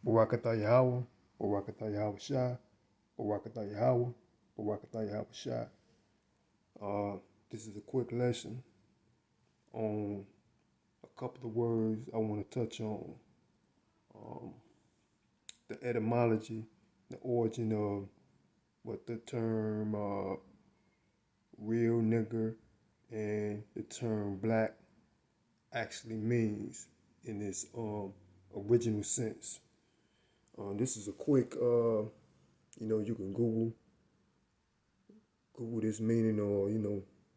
Barakatah Yahweh, Barakatah Yahweh Shai, Barakatah Yahweh, Barakatah Yahweh Shai. This is a quick lesson on a couple of words I want to touch on. Um, the etymology, the origin of what the term real nigger and the term black actually means in its original sense. This is a quick, you can Google this meaning, or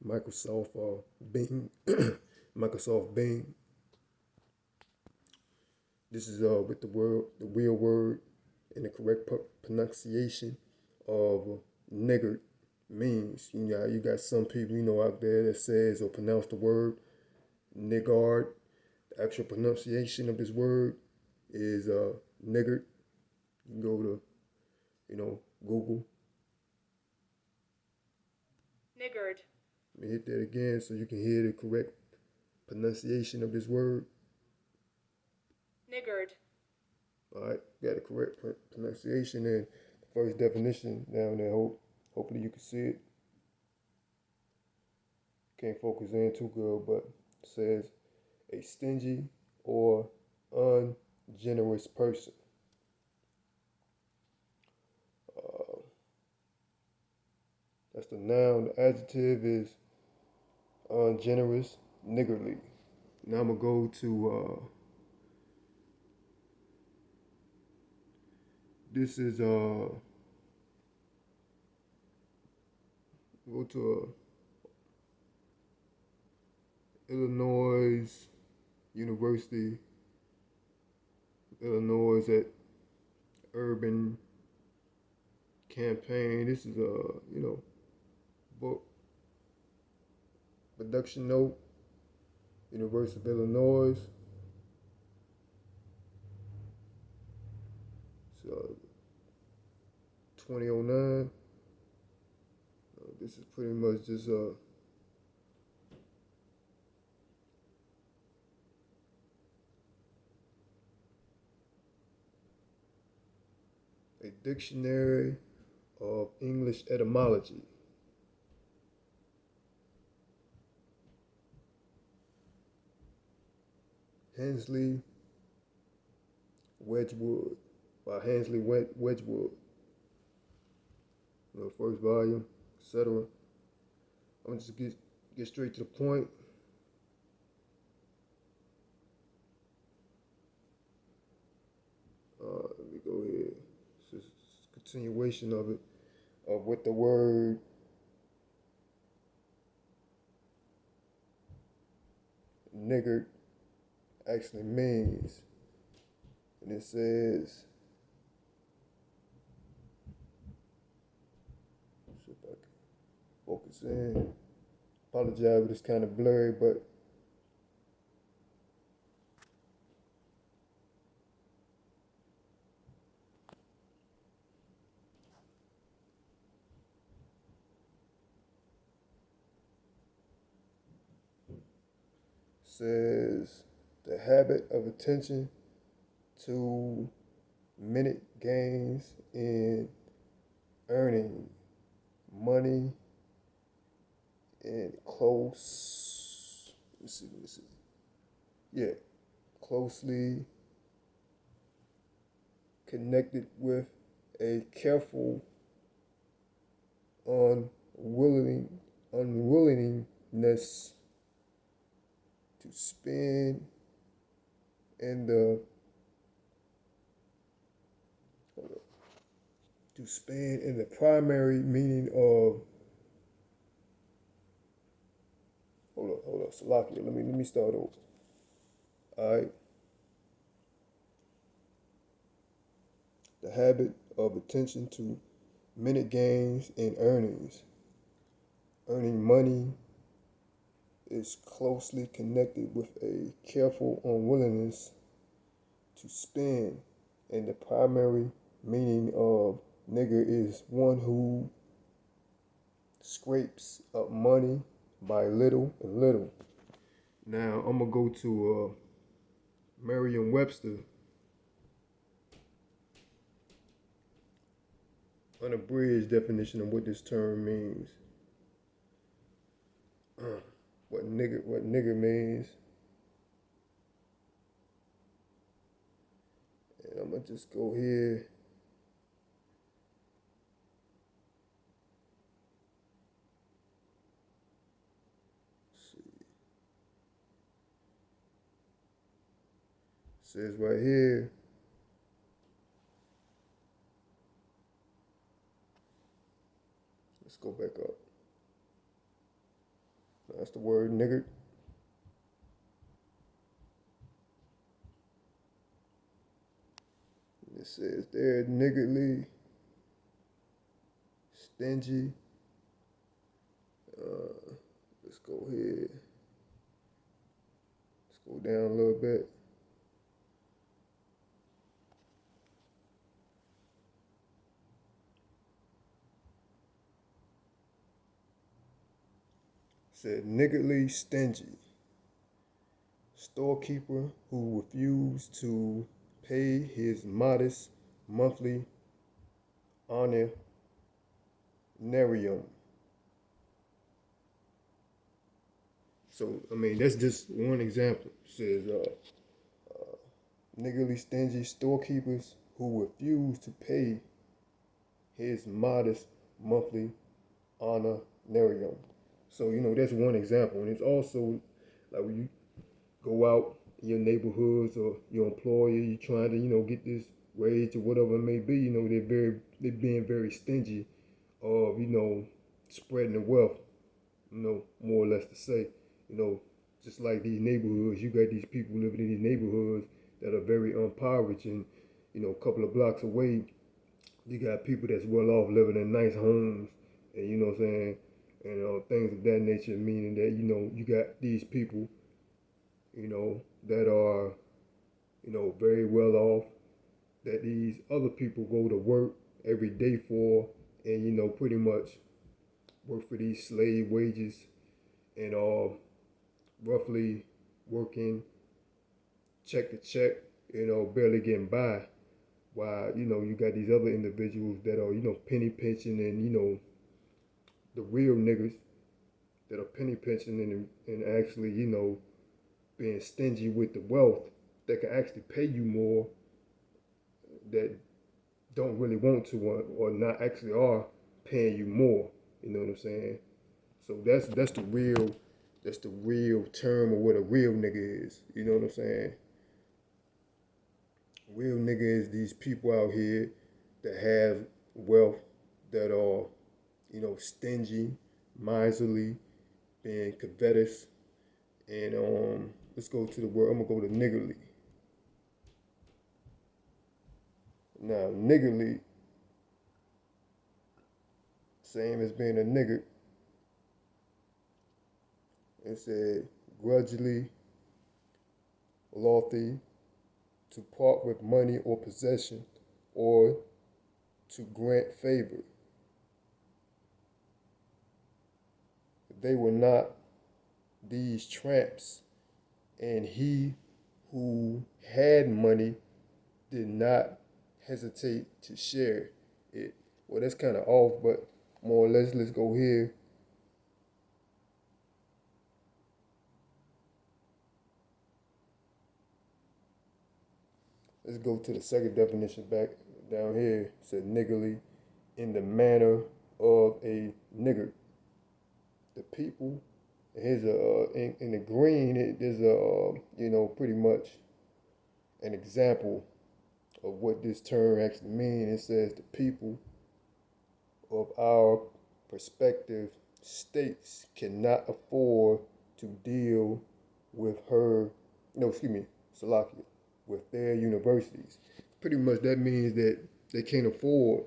Microsoft Bing, Microsoft Bing. This is with the real word and the correct pronunciation of niggard means. You got some people out there that says or pronounce the word NIGGARD. The actual pronunciation of this word is niggard. You can go to Google. NIGGARD. Let me hit that again so you can hear the correct pronunciation of this word. NIGGARD. All right, got the correct pronunciation and the first definition down there. Hopefully you can see it. Can't focus in too good, but it says a stingy or ungenerous person. That's the noun. The adjective is ungenerous, niggardly. Now I'm gonna go to this is go to Illinois University, Illinois at Urban Campaign. This is a book production note. University of Illinois. So 2009. This is pretty much just a dictionary of English etymology. Hensley Wedgwood by Hensley Wedgwood. First volume, etc. I'm just get straight to the point. Let me go ahead. It's just a continuation of it, of what the word niggard actually means. And it says, see if I can focus in. Apologize, but it's kind of blurry, but says the habit of attention to minute gains in earning money and closely connected with a careful unwillingness to spend in the primary meaning of hold up, Salakia. Let me start over. Alright. The habit of attention to minute gains and earnings. Earning money is closely connected with a careful unwillingness to spend, and the primary meaning of nigger is one who scrapes up money by little and little. Now I'm gonna go to Merriam-Webster unabridged definition of what this term means. What nigger means. And I'm gonna just go here. It says right here. Let's go back up. That's the word nigger. It says they're niggardly, stingy. Let's go here. Let's go down a little bit. It said niggardly, stingy. Storekeeper who refused to pay his modest monthly honorarium. So, I mean, that's just one example. It says, niggardly, stingy storekeepers who refuse to pay his modest monthly honorarium. So, that's one example. And it's also like when you go out in your neighborhoods or your employer, you're trying to, get this wage or whatever it may be, they're being very stingy of, spreading the wealth, more or less to say, just like these neighborhoods, you got these people living in these neighborhoods that are very impoverished, and, a couple of blocks away, you got people that's well off living in nice homes, and you know what I'm saying, and things of that nature, meaning that, you got these people, that are, very well off, that these other people go to work every day for, and, pretty much work for these slave wages, and roughly working check to check, barely getting by. While, you got these other individuals that are, penny pinching, and, the real niggas that are penny pinching, and actually, being stingy with the wealth that can actually pay you more, that don't really want to, or not actually are paying you more. You know what I'm saying? So that's the real term of what a real nigga is. You know what I'm saying? Real nigga is these people out here that have wealth, that are, stingy, miserly, being covetous, and let's go to the word. I'm gonna go to niggardly. Now, niggardly, same as being a nigger. It said grudgingly, loyalty, to part with money or possession, or to grant favor. They were not these tramps, and he who had money did not hesitate to share it. Well, that's kind of off, but more or less, let's go here. Let's go to the second definition back down here. It said niggardly, in the manner of a niggard. The people, here's in the green, there's pretty much an example of what this term actually means. It says the people of our prospective states cannot afford to deal with her, no, excuse me, Salakia, with their universities. Pretty much that means that they can't afford,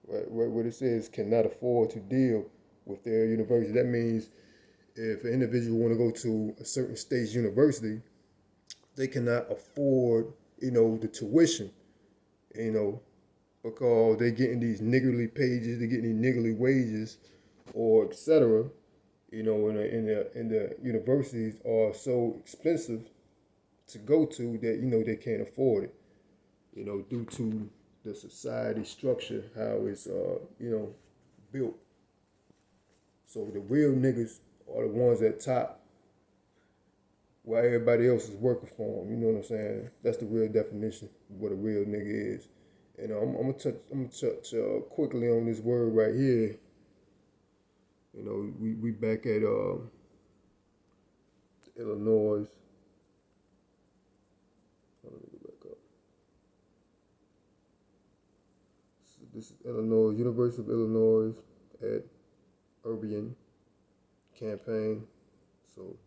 right? What it says, cannot afford to deal with their university. That means if an individual want to go to a certain state's university, they cannot afford, the tuition, because they're getting these niggardly pages, they're getting these niggardly wages, or etc. In the universities are so expensive to go to that they can't afford it. Due to the society structure, how it's built. So the real niggas are the ones at top, while everybody else is working for them. You know what I'm saying? That's the real definition of what a real nigga is. And I'm gonna touch quickly on this word right here. You know, we back at Illinois. Let me go back up. So this is Illinois, University of Illinois at Urbana campaign. So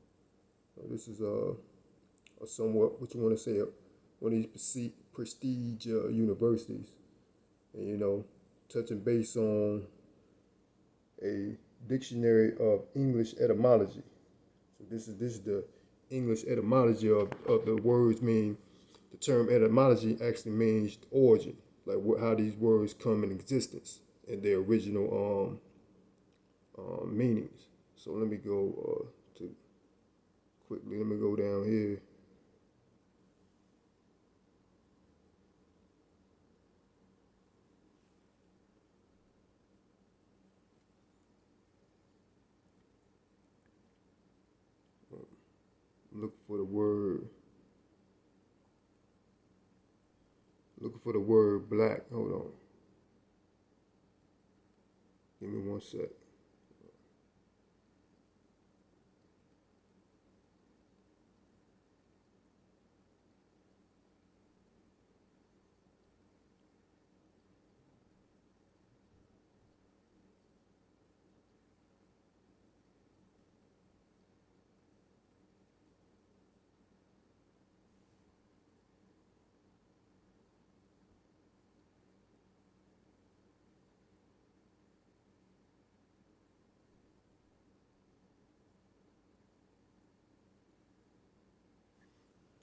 this is a somewhat, what you want to say, one of these prestige universities, and touching base on a dictionary of English etymology. So this is the English etymology of the words. Mean the term etymology actually means origin, like how these words come in existence and their original meanings. So let me go to quickly. Let me go down here. Looking for the word. Looking for the word black. Hold on. Give me one sec.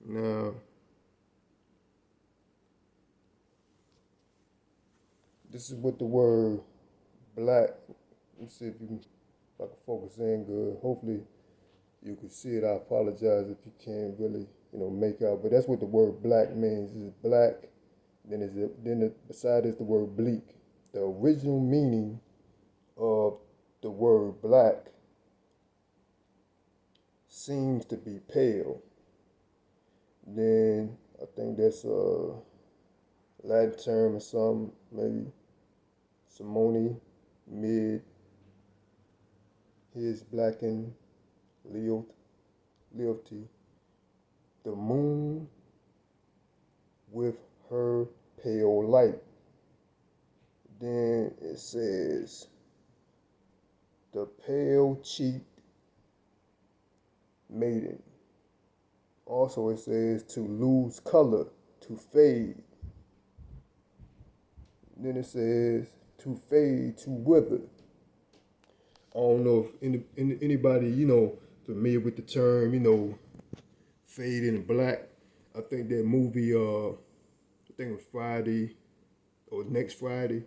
Now, this is what the word black. Let me see if I can focus in good. Hopefully, you can see it. I apologize if you can't really, make out. But that's what the word black means. It's black. Beside is the word bleak. The original meaning of the word black seems to be pale. Then I think that's a Latin term or something, maybe Simone mid his blackened lealty. The moon with her pale light. Then it says the pale cheeked maiden. Also, it says to lose color, to fade. Then it says to fade, to wither. I don't know if anybody, familiar with the term, fade in black. I think that movie, I think it was Friday or next Friday,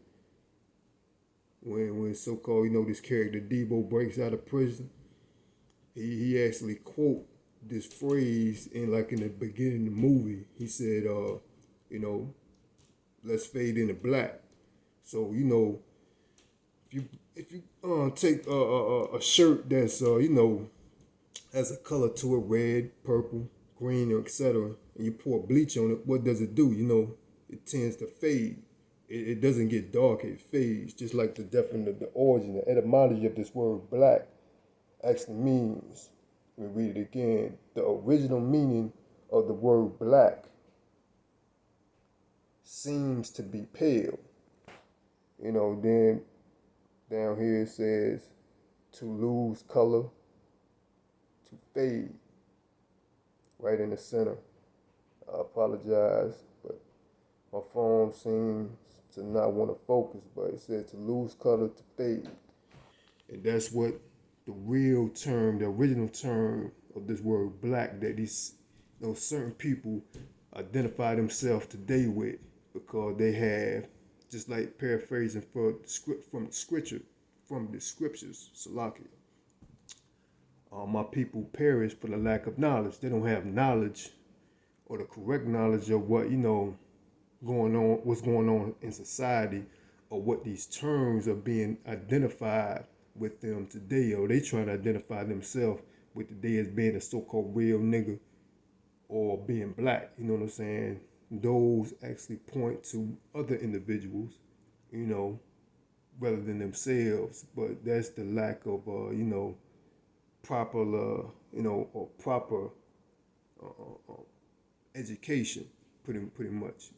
when so-called, this character Debo breaks out of prison. He actually quote this phrase in the beginning of the movie. He said, let's fade into black. So, if you take a shirt that's has a color to it, red, purple, green, or etc., and you pour bleach on it, what does it do? It tends to fade. It doesn't get dark, it fades. Just like the origin, the etymology of this word black actually means, let me read it again, the original meaning of the word black seems to be pale. Then down here it says to lose color, to fade, right in the center. I apologize, but my phone seems to not want to focus, but it said to lose color, to fade. And that's what the real term, the original term of this word black, that these certain people identify themselves today with, because they have, just like paraphrasing from the scriptures, Salakia. My people perish for the lack of knowledge. They don't have knowledge, or the correct knowledge of what what's going on in society, or what these terms are being identified with them today, or they trying to identify themselves with today as being a so-called real nigga or being black. You know what I'm saying? Those actually point to other individuals, you know, rather than themselves. But that's the lack of, proper, or proper education, pretty much,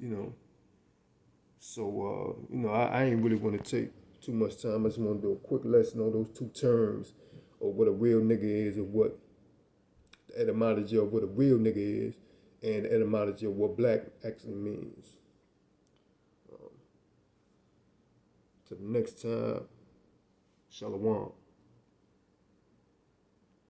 So, I ain't really want to take too much time. I just want to do a quick lesson on those two terms of what a real nigga is and what the etymology of what a real nigga is and the etymology of what black actually means. Till the next time, shalom.